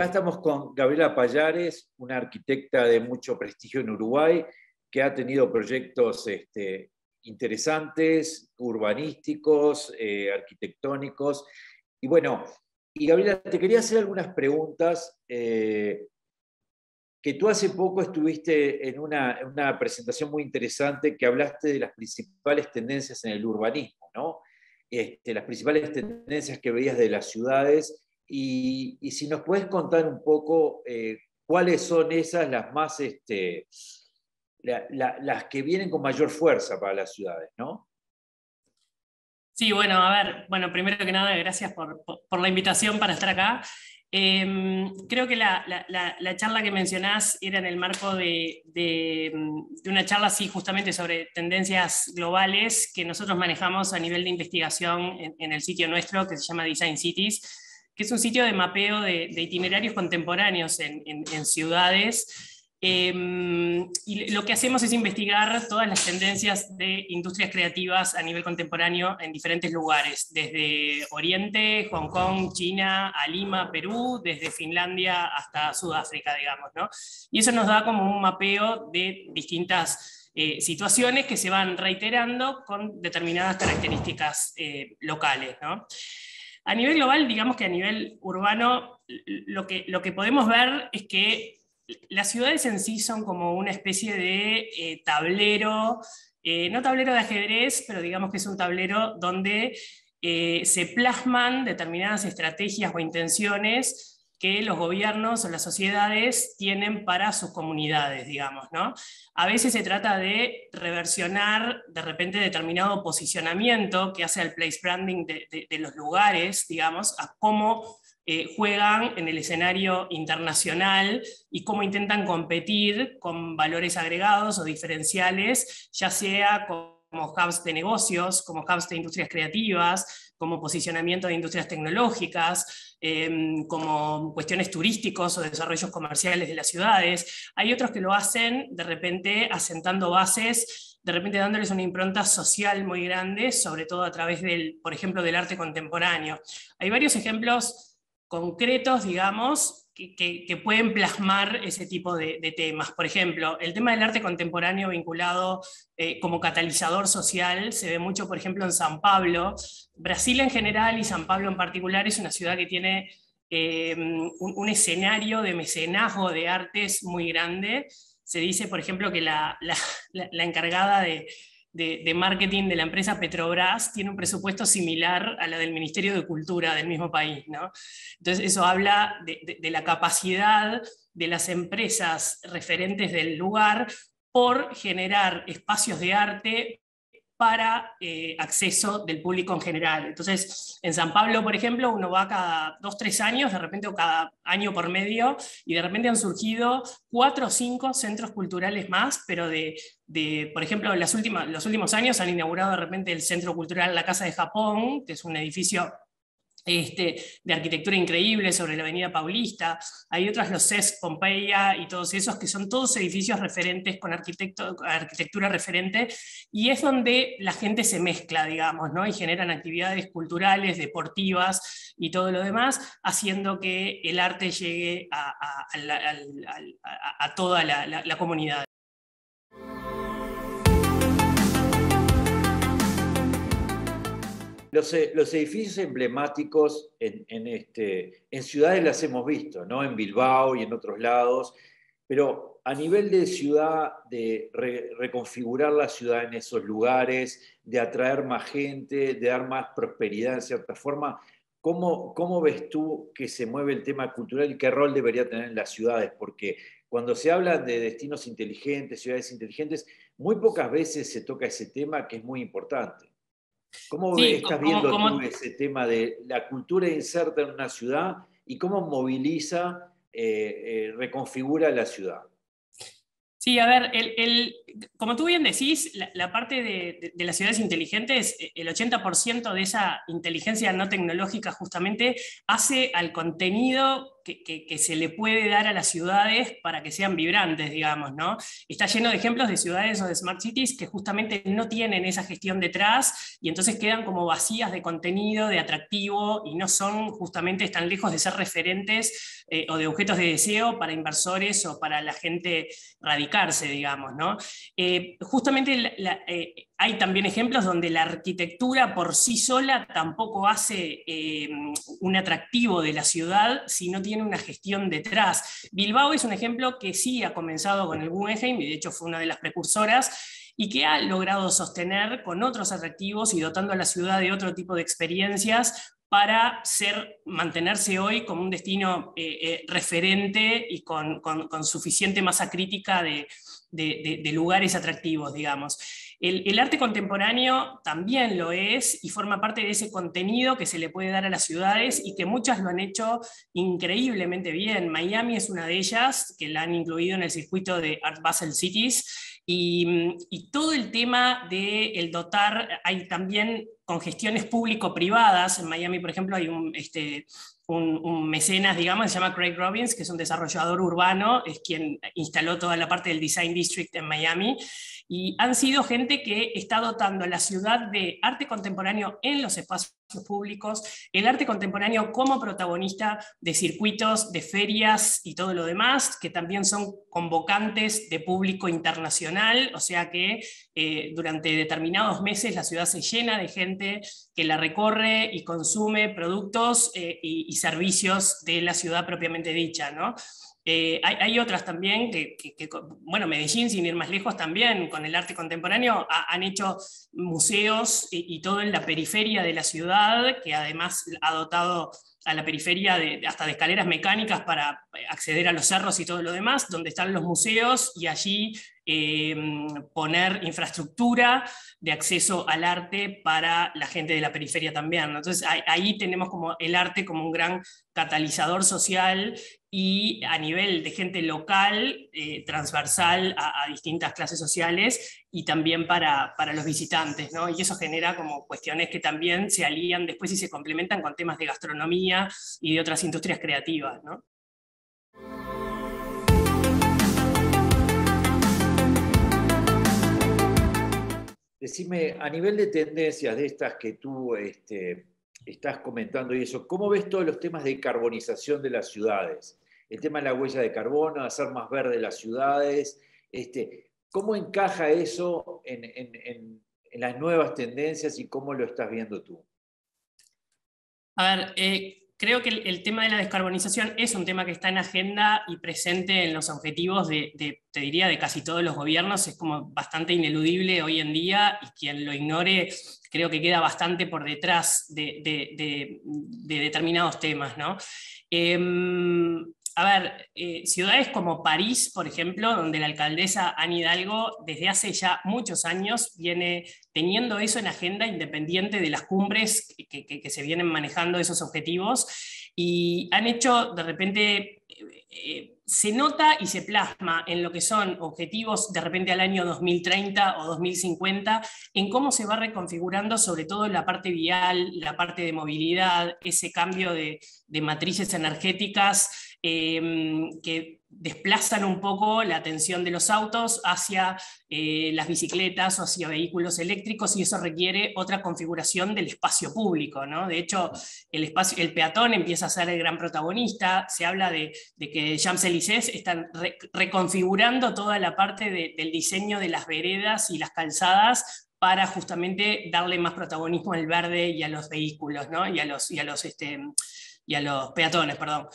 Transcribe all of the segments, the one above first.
acá estamos con Gabriela Pallares, una arquitecta de mucho prestigio en Uruguay, que ha tenido proyectos interesantes, urbanísticos, arquitectónicos. Y bueno, y Gabriela, te quería hacer algunas preguntas. Que tú hace poco estuviste en una presentación muy interesante que hablaste de las principales tendencias en el urbanismo, ¿no? Las principales tendencias que veías de las ciudades y si nos puedes contar un poco cuáles son esas las más, las que vienen con mayor fuerza para las ciudades, ¿no? Sí, bueno, a ver, bueno, primero que nada, gracias por la invitación para estar acá. Creo que la charla que mencionás era en el marco de una charla, sí, justamente sobre tendencias globales que nosotros manejamos a nivel de investigación en el sitio nuestro, que se llama Design Cities, que es un sitio de mapeo de itinerarios contemporáneos en ciudades. Y lo que hacemos es investigar todas las tendencias de industrias creativas a nivel contemporáneo en diferentes lugares, desde Oriente, Hong Kong, China, a Lima, Perú, desde Finlandia hasta Sudáfrica, digamos, ¿no? Y eso nos da como un mapeo de distintas situaciones que se van reiterando con determinadas características locales, ¿no? A nivel global, digamos que a nivel urbano, lo que podemos ver es que las ciudades en sí son como una especie de tablero, no tablero de ajedrez, pero digamos que es un tablero donde se plasman determinadas estrategias o intenciones que los gobiernos o las sociedades tienen para sus comunidades, digamos, ¿no? A veces se trata de reversionar de repente determinado posicionamiento que hace el place branding de los lugares, digamos, a cómo juegan en el escenario internacional y cómo intentan competir con valores agregados o diferenciales, ya sea como hubs de negocios, como hubs de industrias creativas, como posicionamiento de industrias tecnológicas, como cuestiones turísticos o desarrollos comerciales de las ciudades. Hay otros que lo hacen de repente asentando bases, de repente dándoles una impronta social muy grande, sobre todo a través del, por ejemplo, del arte contemporáneo. Hay varios ejemplos concretos, digamos, que pueden plasmar ese tipo de temas. Por ejemplo, el tema del arte contemporáneo vinculado como catalizador social se ve mucho, por ejemplo, en San Pablo. Brasil en general y San Pablo en particular es una ciudad que tiene un escenario de mecenazgo de artes muy grande. Se dice, por ejemplo, que la encargada de marketing de la empresa Petrobras tiene un presupuesto similar a la del Ministerio de Cultura del mismo país, ¿no? Entonces eso habla de la capacidad de las empresas referentes del lugar por generar espacios de arte para acceso del público en general. Entonces, en San Pablo, por ejemplo, uno va cada 2, 3 años, de repente, o cada año por medio, y de repente han surgido 4 o 5 centros culturales más, pero por ejemplo, los últimos años han inaugurado de repente el Centro Cultural La Casa de Japón, que es un edificio de arquitectura increíble sobre la avenida Paulista. Hay otras, los CES Pompeya y todos esos, que son todos edificios referentes con arquitectura referente, y es donde la gente se mezcla, digamos, ¿no? Y generan actividades culturales, deportivas y todo lo demás, haciendo que el arte llegue a toda la comunidad. Los edificios emblemáticos en ciudades las hemos visto, ¿no? En Bilbao y en otros lados, pero a nivel de ciudad, de reconfigurar la ciudad en esos lugares, de atraer más gente, de dar más prosperidad en cierta forma, ¿cómo ves tú que se mueve el tema cultural y qué rol debería tener en las ciudades? Porque cuando se habla de destinos inteligentes, ciudades inteligentes, muy pocas veces se toca ese tema que es muy importante. ¿Cómo Sí, estás viendo tú ese tema de la cultura inserta en una ciudad y cómo moviliza, reconfigura la ciudad? Sí, a ver, como tú bien decís, la parte de las ciudades inteligentes, el 80% de esa inteligencia no tecnológica justamente hace al contenido que se le puede dar a las ciudades para que sean vibrantes, digamos, ¿no? Está lleno de ejemplos de ciudades o de smart cities que justamente no tienen esa gestión detrás y entonces quedan como vacías de contenido, de atractivo, y no son justamente, están lejos de ser referentes o de objetos de deseo para inversores o para la gente radicarse, digamos, ¿no? Justamente hay también ejemplos donde la arquitectura por sí sola tampoco hace un atractivo de la ciudad si no tiene una gestión detrás. Bilbao es un ejemplo que sí ha comenzado con el Guggenheim, y de hecho fue una de las precursoras, y que ha logrado sostener con otros atractivos y dotando a la ciudad de otro tipo de experiencias para mantenerse hoy como un destino referente y con suficiente masa crítica de lugares atractivos, digamos. El arte contemporáneo también lo es y forma parte de ese contenido que se le puede dar a las ciudades y que muchas lo han hecho increíblemente bien. Miami es una de ellas, que la han incluido en el circuito de Art Basel Cities, y todo el tema del dotar, hay también con gestiones público-privadas. En Miami, por ejemplo, hay un mecenas, digamos, se llama Craig Robbins, que es un desarrollador urbano, es quien instaló toda la parte del Design District en Miami, y han sido gente que está dotando a la ciudad de arte contemporáneo en los espacios públicos, el arte contemporáneo como protagonista de circuitos, de ferias y todo lo demás, que también son convocantes de público internacional, o sea que durante determinados meses la ciudad se llena de gente que la recorre y consume productos y servicios de la ciudad propiamente dicha, ¿no? Hay otras también bueno, Medellín, sin ir más lejos, también con el arte contemporáneo han hecho museos y todo en la periferia de la ciudad, que además ha dotado a la periferia hasta de escaleras mecánicas para acceder a los cerros y todo lo demás, donde están los museos, y allí poner infraestructura de acceso al arte para la gente de la periferia también, ¿no? Entonces ahí tenemos como el arte como un gran catalizador social y a nivel de gente local, transversal a distintas clases sociales, y también para los visitantes, ¿no? Y eso genera como cuestiones que también se alían después y se complementan con temas de gastronomía y de otras industrias creativas, ¿no? Decime, a nivel de tendencias de estas que tú estás comentando y eso, ¿cómo ves todos los temas de carbonización de las ciudades? El tema de la huella de carbono, hacer más verde las ciudades, ¿cómo encaja eso en las nuevas tendencias y cómo lo estás viendo tú? A ver, creo que el tema de la descarbonización es un tema que está en agenda y presente en los objetivos te diría, de casi todos los gobiernos. Es como bastante ineludible hoy en día, y quien lo ignore creo que queda bastante por detrás de determinados temas, ¿no? A ver, ciudades como París, por ejemplo, donde la alcaldesa Anne Hidalgo desde hace ya muchos años viene teniendo eso en agenda, independiente de las cumbres que se vienen manejando esos objetivos, y han hecho de repente, se nota y se plasma en lo que son objetivos de repente al año 2030 o 2050, en cómo se va reconfigurando sobre todo la parte vial, la parte de movilidad, ese cambio de matrices energéticas que desplazan un poco la atención de los autos hacia las bicicletas o hacia vehículos eléctricos, y eso requiere otra configuración del espacio público, ¿no? De hecho, el peatón empieza a ser el gran protagonista. Se habla de que Champs-Élysées están reconfigurando toda la parte del diseño de las veredas y las calzadas para justamente darle más protagonismo al verde y a los vehículos, ¿no? y a los peatones, perdón.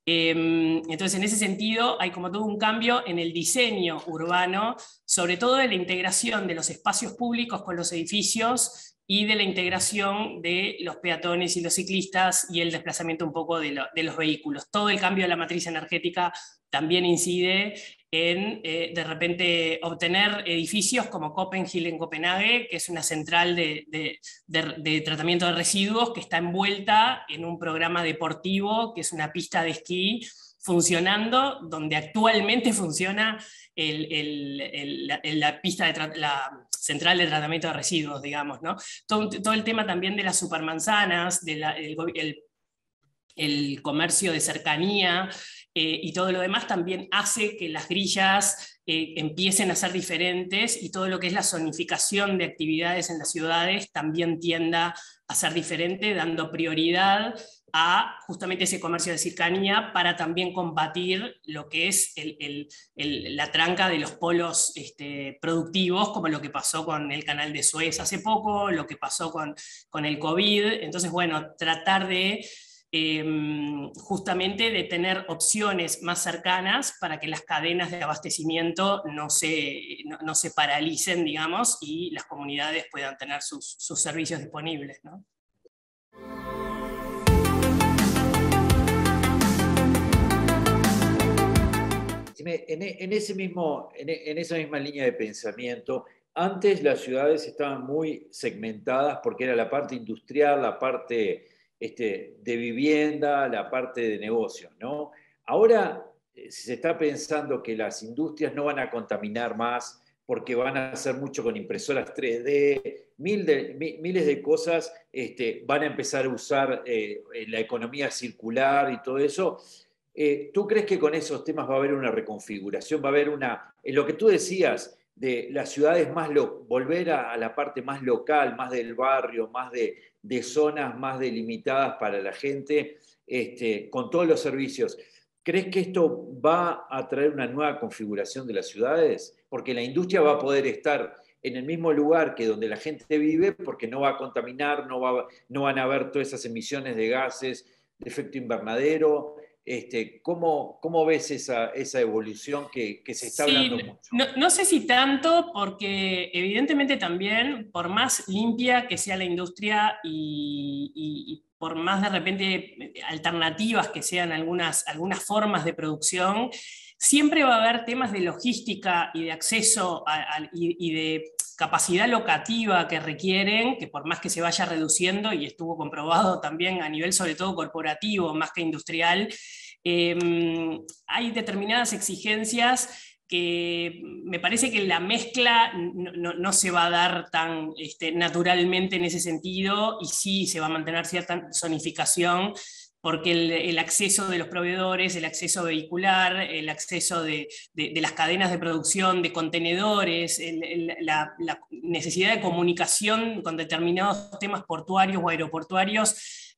Entonces, en ese sentido, hay como todo un cambio en el diseño urbano, sobre todo de la integración de los espacios públicos con los edificios y de la integración de los peatones y los ciclistas y el desplazamiento un poco de los vehículos. Todo el cambio de la matriz energética también incide en, de repente, obtener edificios como Copenhague en Copenhague, que es una central de tratamiento de residuos que está envuelta en un programa deportivo, que es una pista de esquí funcionando, donde actualmente funciona la pista la central de tratamiento de residuos, digamos, ¿no? Todo el tema también de las supermanzanas, el comercio de cercanía y todo lo demás también hace que las grillas empiecen a ser diferentes y todo lo que es la zonificación de actividades en las ciudades también tienda a ser diferente, dando prioridad a justamente ese comercio de cercanía para también combatir lo que es la tranca de los polos productivos, como lo que pasó con el canal de Suez hace poco, lo que pasó con el COVID. Entonces, bueno, tratar de justamente de tener opciones más cercanas para que las cadenas de abastecimiento no se paralicen, digamos, y las comunidades puedan tener sus servicios disponibles, ¿no? En esa misma línea de pensamiento, antes las ciudades estaban muy segmentadas porque era la parte industrial, la parte de vivienda, la parte de negocios, ¿no? Ahora se está pensando que las industrias no van a contaminar más porque van a hacer mucho con impresoras 3D, miles de cosas van a empezar a usar la economía circular y todo eso. ¿Tú crees que con esos temas va a haber una reconfiguración? Va a haber en lo que tú decías, de las ciudades volver a la parte más local, más del barrio, más de zonas más delimitadas para la gente, con todos los servicios. ¿Crees que esto va a traer una nueva configuración de las ciudades? Porque la industria va a poder estar en el mismo lugar que donde la gente vive, porque no va a contaminar, no van a haber todas esas emisiones de gases de efecto invernadero. ¿Cómo ves esa evolución que se está hablando Sí, mucho? no sé si tanto, porque evidentemente también, por más limpia que sea la industria y por más de repente alternativas que sean algunas formas de producción, siempre va a haber temas de logística y de acceso y de capacidad locativa que requieren, que por más que se vaya reduciendo, y estuvo comprobado también a nivel sobre todo corporativo, más que industrial, hay determinadas exigencias que me parece que la mezcla no se va a dar tan naturalmente en ese sentido, y sí se va a mantener cierta zonificación, porque el acceso de los proveedores, el acceso vehicular, el acceso de las cadenas de producción, de contenedores, la necesidad de comunicación con determinados temas portuarios o aeroportuarios,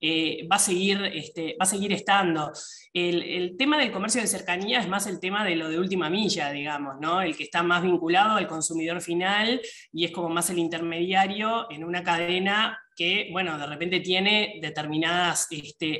va a seguir estando. El tema del comercio de cercanía es más el tema de lo de última milla, digamos, ¿no? El que está más vinculado al consumidor final y es como más el intermediario en una cadena que, bueno, de repente tiene determinadas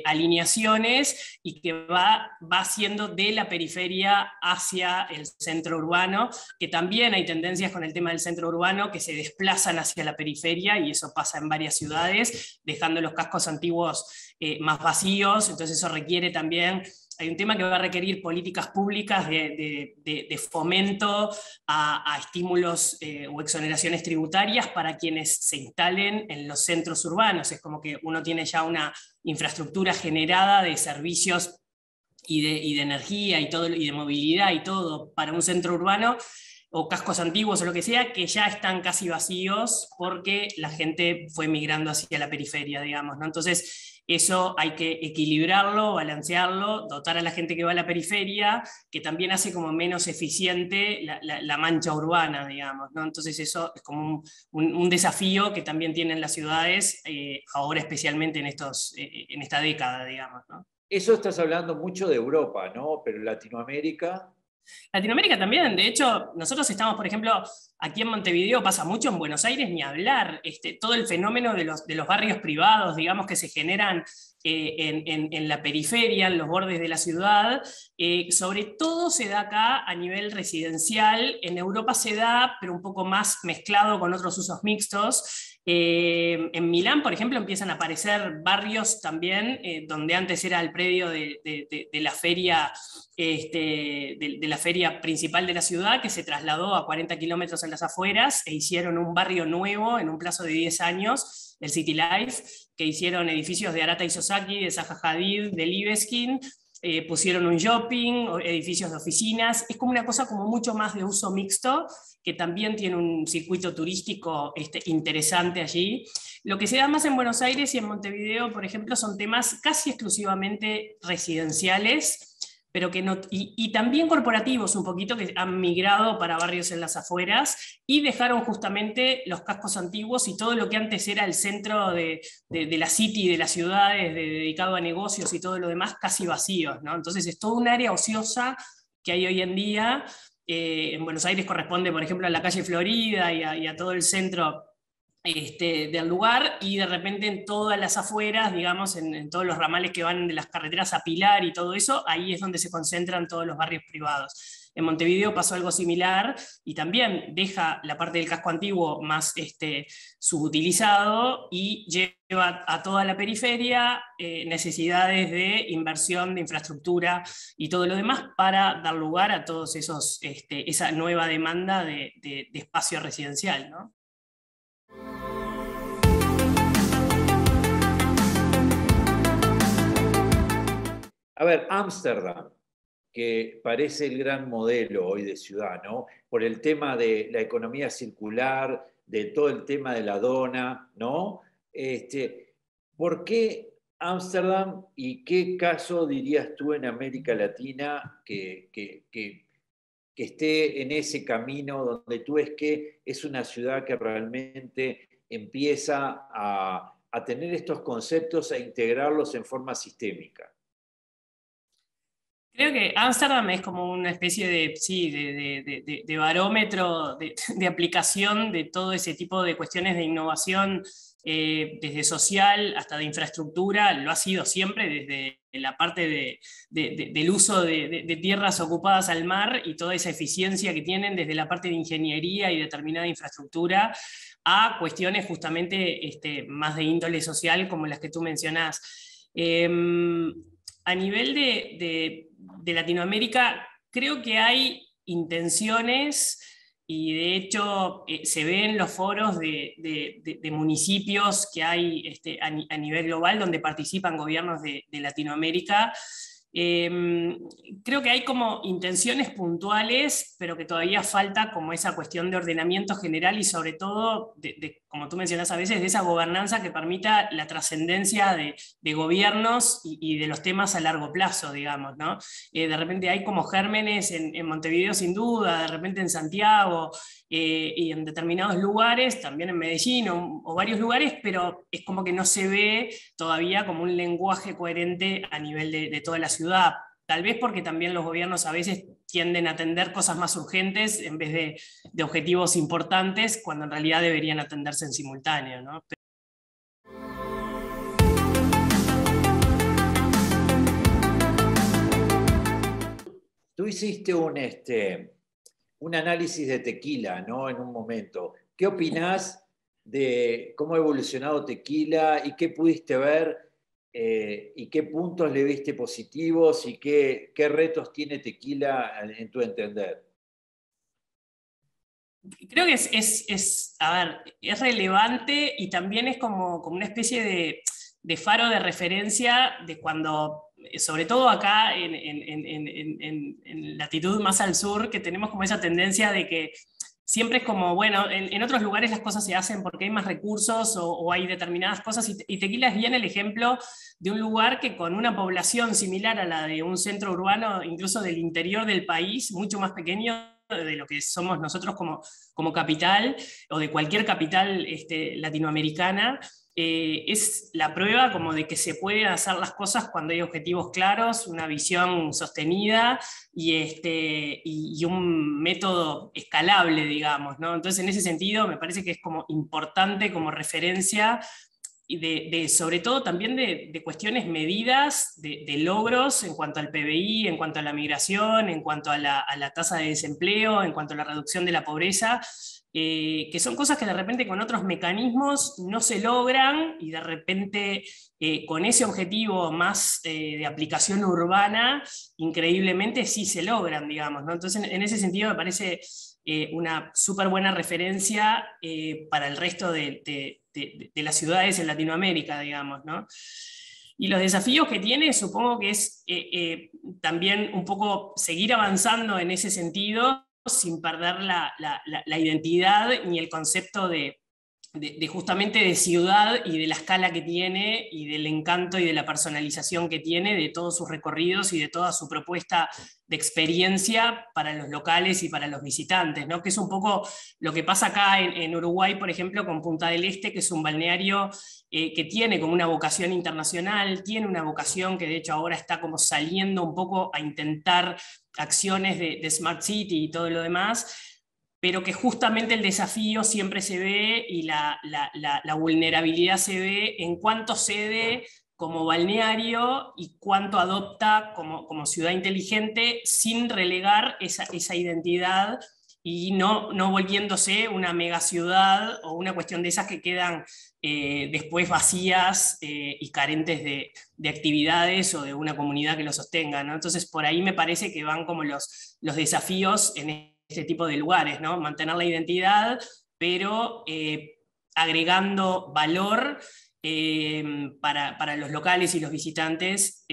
alineaciones y que va haciendo de la periferia hacia el centro urbano, que también hay tendencias con el tema del centro urbano que se desplazan hacia la periferia, y eso pasa en varias ciudades, dejando los cascos antiguos más vacíos. Entonces eso requiere también, hay un tema que va a requerir políticas públicas de fomento a estímulos o exoneraciones tributarias para quienes se instalen en los centros urbanos. Es como que uno tiene ya una infraestructura generada de servicios y de energía y, todo, y de movilidad y todo para un centro urbano, o cascos antiguos o lo que sea, que ya están casi vacíos porque la gente fue migrando hacia la periferia, digamos, ¿no? Entonces, eso hay que equilibrarlo, balancearlo, dotar a la gente que va a la periferia, que también hace como menos eficiente la mancha urbana, digamos, ¿no? Entonces eso es como un desafío que también tienen las ciudades, ahora especialmente en esta década, digamos, ¿no? Eso estás hablando mucho de Europa, ¿no? Pero Latinoamérica. Latinoamérica también, de hecho, nosotros estamos, por ejemplo, aquí en Montevideo pasa mucho, en Buenos Aires ni hablar, todo el fenómeno de los barrios privados, digamos, que se generan en la periferia, en los bordes de la ciudad, sobre todo se da acá a nivel residencial. En Europa se da, pero un poco más mezclado con otros usos mixtos. En Milán, por ejemplo, empiezan a aparecer barrios también, donde antes era el predio de la feria, de la feria principal de la ciudad, que se trasladó a 40 kilómetros en las afueras, e hicieron un barrio nuevo en un plazo de 10 años, el City Life, que hicieron edificios de Arata Isozaki, de Zaha Hadid, de Libeskind, pusieron un shopping, edificios de oficinas, es como una cosa como mucho más de uso mixto, que también tiene un circuito turístico interesante allí. Lo que se da más en Buenos Aires y en Montevideo, por ejemplo, son temas casi exclusivamente residenciales, pero que no, y también corporativos un poquito, que han migrado para barrios en las afueras y dejaron justamente los cascos antiguos y todo lo que antes era el centro de la city, de las ciudades, dedicado a negocios y todo lo demás, casi vacíos, ¿no? Entonces es todo un área ociosa que hay hoy en día. En Buenos Aires corresponde, por ejemplo, a la calle Florida y a todo el centro del lugar, y de repente en todas las afueras, digamos, en todos los ramales que van de las carreteras a Pilar y todo eso, ahí es donde se concentran todos los barrios privados. En Montevideo pasó algo similar y también deja la parte del casco antiguo más subutilizado y lleva a toda la periferia necesidades de inversión, de infraestructura y todo lo demás para dar lugar a todos esos, esa nueva demanda de espacio residencial, ¿no? A ver, Ámsterdam, que parece el gran modelo hoy de ciudad, ¿no? Por el tema de la economía circular, de todo el tema de la dona, ¿no? ¿Por qué Ámsterdam y qué caso dirías tú en América Latina que esté en ese camino donde tú ves que es una ciudad que realmente empieza a tener estos conceptos e integrarlos en forma sistémica? Creo que Ámsterdam es como una especie de, sí, de barómetro de aplicación de todo ese tipo de cuestiones de innovación, desde social hasta de infraestructura. Lo ha sido siempre, desde la parte del uso de tierras ocupadas al mar y toda esa eficiencia que tienen desde la parte de ingeniería y determinada infraestructura, a cuestiones justamente más de índole social como las que tú mencionás. A nivel de Latinoamérica, creo que hay intenciones, y de hecho se ve en los foros de municipios que hay a nivel global donde participan gobiernos de Latinoamérica. Creo que hay como intenciones puntuales, pero que todavía falta como esa cuestión de ordenamiento general y sobre todo, como tú mencionas a veces, de esa gobernanza que permita la trascendencia de gobiernos y de los temas a largo plazo, digamos, ¿no? De repente hay como gérmenes en Montevideo sin duda, de repente en Santiago, y en determinados lugares, también en Medellín o varios lugares, pero es como que no se ve todavía como un lenguaje coherente a nivel de toda la ciudad. Tal vez porque también los gobiernos a veces tienden a atender cosas más urgentes en vez de objetivos importantes, cuando en realidad deberían atenderse en simultáneo, ¿no? Tú hiciste un análisis de tequila, ¿no? En un momento. ¿Qué opinás de cómo ha evolucionado tequila y qué pudiste ver y qué puntos le viste positivos y qué retos tiene tequila en tu entender? Creo que a ver, es relevante y también es como una especie de faro de referencia de cuando, sobre todo acá en latitud más al sur, que tenemos como esa tendencia de que siempre es como, bueno, en otros lugares las cosas se hacen porque hay más recursos o hay determinadas cosas, y Tequila es bien el ejemplo de un lugar que con una población similar a la de un centro urbano, incluso del interior del país, mucho más pequeño de lo que somos nosotros como capital, o de cualquier capital latinoamericana, es la prueba como de que se pueden hacer las cosas cuando hay objetivos claros, una visión sostenida y un método escalable, digamos, ¿no? Entonces, en ese sentido, me parece que es como importante como referencia, y sobre todo también de cuestiones medidas, de logros en cuanto al PBI, en cuanto a la migración, en cuanto a la tasa de desempleo, en cuanto a la reducción de la pobreza, que son cosas que de repente con otros mecanismos no se logran, y de repente con ese objetivo más de aplicación urbana, increíblemente sí se logran, digamos, ¿no? Entonces, en ese sentido me parece una súper buena referencia para el resto de las ciudades en Latinoamérica, digamos, ¿no? Y los desafíos que tiene, supongo que es también un poco seguir avanzando en ese sentido, sin perder la identidad ni el concepto justamente de ciudad y de la escala que tiene y del encanto y de la personalización que tiene de todos sus recorridos y de toda su propuesta de experiencia para los locales y para los visitantes, ¿no? Que es un poco lo que pasa acá en Uruguay, por ejemplo, con Punta del Este, que es un balneario que tiene como una vocación internacional, tiene una vocación que de hecho ahora está como saliendo un poco a intentar acciones de Smart City y todo lo demás, pero que justamente el desafío siempre se ve y la vulnerabilidad se ve en cuánto cede como balneario y cuánto adopta como ciudad inteligente sin relegar esa identidad y no volviéndose una megaciudad o una cuestión de esas que quedan después vacías y carentes de actividades o de una comunidad que lo sostenga, ¿no? Entonces por ahí me parece que van como los desafíos en este tipo de lugares, ¿no? Mantener la identidad, pero agregando valor para los locales y los visitantes,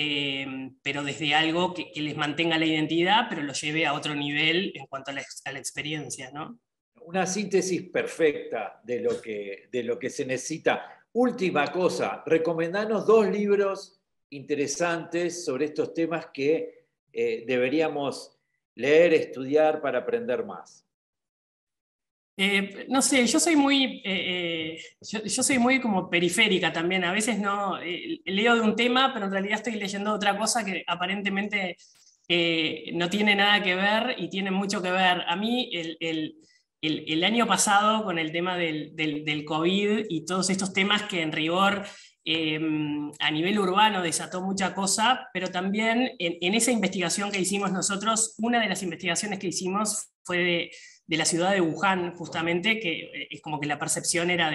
pero desde algo que les mantenga la identidad, pero lo lleve a otro nivel en cuanto a la experiencia, ¿no? Una síntesis perfecta de lo que se necesita. Última cosa, recomendanos 2 libros interesantes sobre estos temas que deberíamos leer, estudiar para aprender más. No sé, yo soy muy, yo soy muy como periférica también. A veces no leo de un tema, pero en realidad estoy leyendo otra cosa que aparentemente no tiene nada que ver y tiene mucho que ver. A mí el año pasado con el tema del COVID y todos estos temas que en rigor a nivel urbano desató mucha cosa, pero también en esa investigación que hicimos nosotros, una de las investigaciones que hicimos fue de la ciudad de Wuhan, justamente, que es como que la percepción era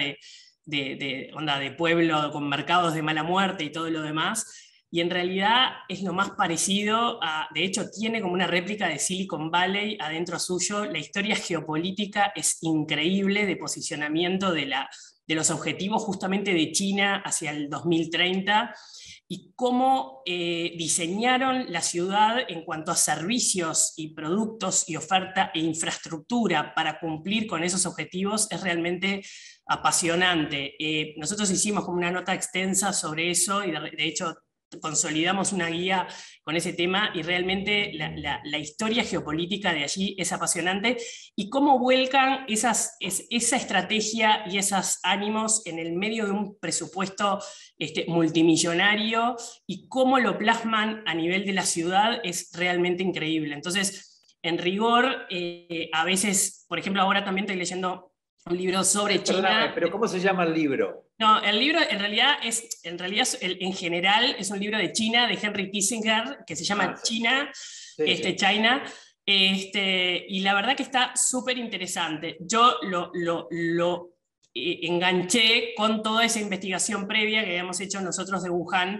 onda de pueblo con mercados de mala muerte y todo lo demás, y en realidad es lo más parecido de hecho tiene como una réplica de Silicon Valley adentro suyo, la historia geopolítica es increíble de posicionamiento de los objetivos justamente de China hacia el 2030, y cómo diseñaron la ciudad en cuanto a servicios y productos y oferta e infraestructura para cumplir con esos objetivos es realmente apasionante. Nosotros hicimos como una nota extensa sobre eso y de hecho consolidamos una guía con ese tema y realmente la historia geopolítica de allí es apasionante y cómo vuelcan esa estrategia y esos ánimos en el medio de un presupuesto multimillonario y cómo lo plasman a nivel de la ciudad es realmente increíble. Entonces, en rigor, a veces, por ejemplo, ahora también estoy leyendo un libro sobre China. Perdóname, pero ¿cómo se llama el libro? No, el libro en realidad en general es un libro de China, de Henry Kissinger, que se llama Sí. China, Sí. China, y la verdad que está súper interesante. Yo lo enganché con toda esa investigación previa que habíamos hecho nosotros de Wuhan,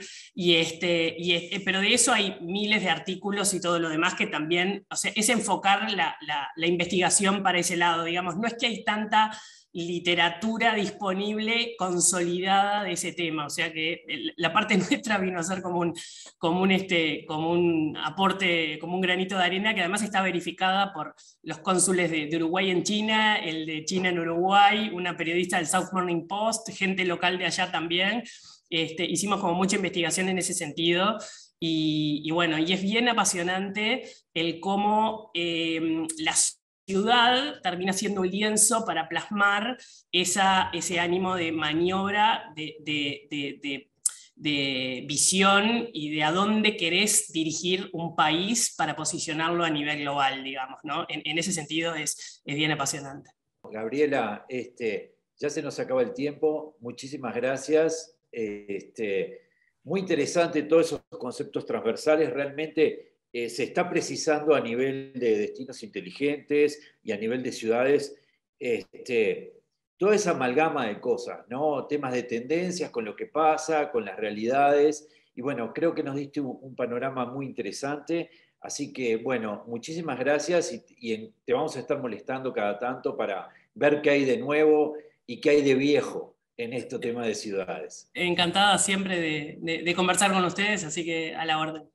pero de eso hay miles de artículos y todo lo demás que también, o sea, es enfocar la investigación para ese lado, digamos, no es que hay tanta literatura disponible consolidada de ese tema, o sea que la parte nuestra vino a ser como un aporte, como un granito de arena que además está verificada por los cónsules de Uruguay en China, el de China en Uruguay, una periodista del South Morning Post, gente local de allá también. Hicimos como mucha investigación en ese sentido y bueno, y es bien apasionante el cómo las ciudad termina siendo un lienzo para plasmar ese ánimo de maniobra, de visión y de a dónde querés dirigir un país para posicionarlo a nivel global, digamos, ¿no? En ese sentido es bien apasionante. Gabriela, ya se nos acaba el tiempo. Muchísimas gracias. Muy interesante todos esos conceptos transversales. Realmente se está precisando a nivel de destinos inteligentes y a nivel de ciudades toda esa amalgama de cosas, ¿no? Temas de tendencias con lo que pasa, con las realidades. Y bueno, creo que nos diste un panorama muy interesante. Así que, bueno, muchísimas gracias y te vamos a estar molestando cada tanto para ver qué hay de nuevo y qué hay de viejo en este tema de ciudades. Encantada siempre de conversar con ustedes, así que a la orden.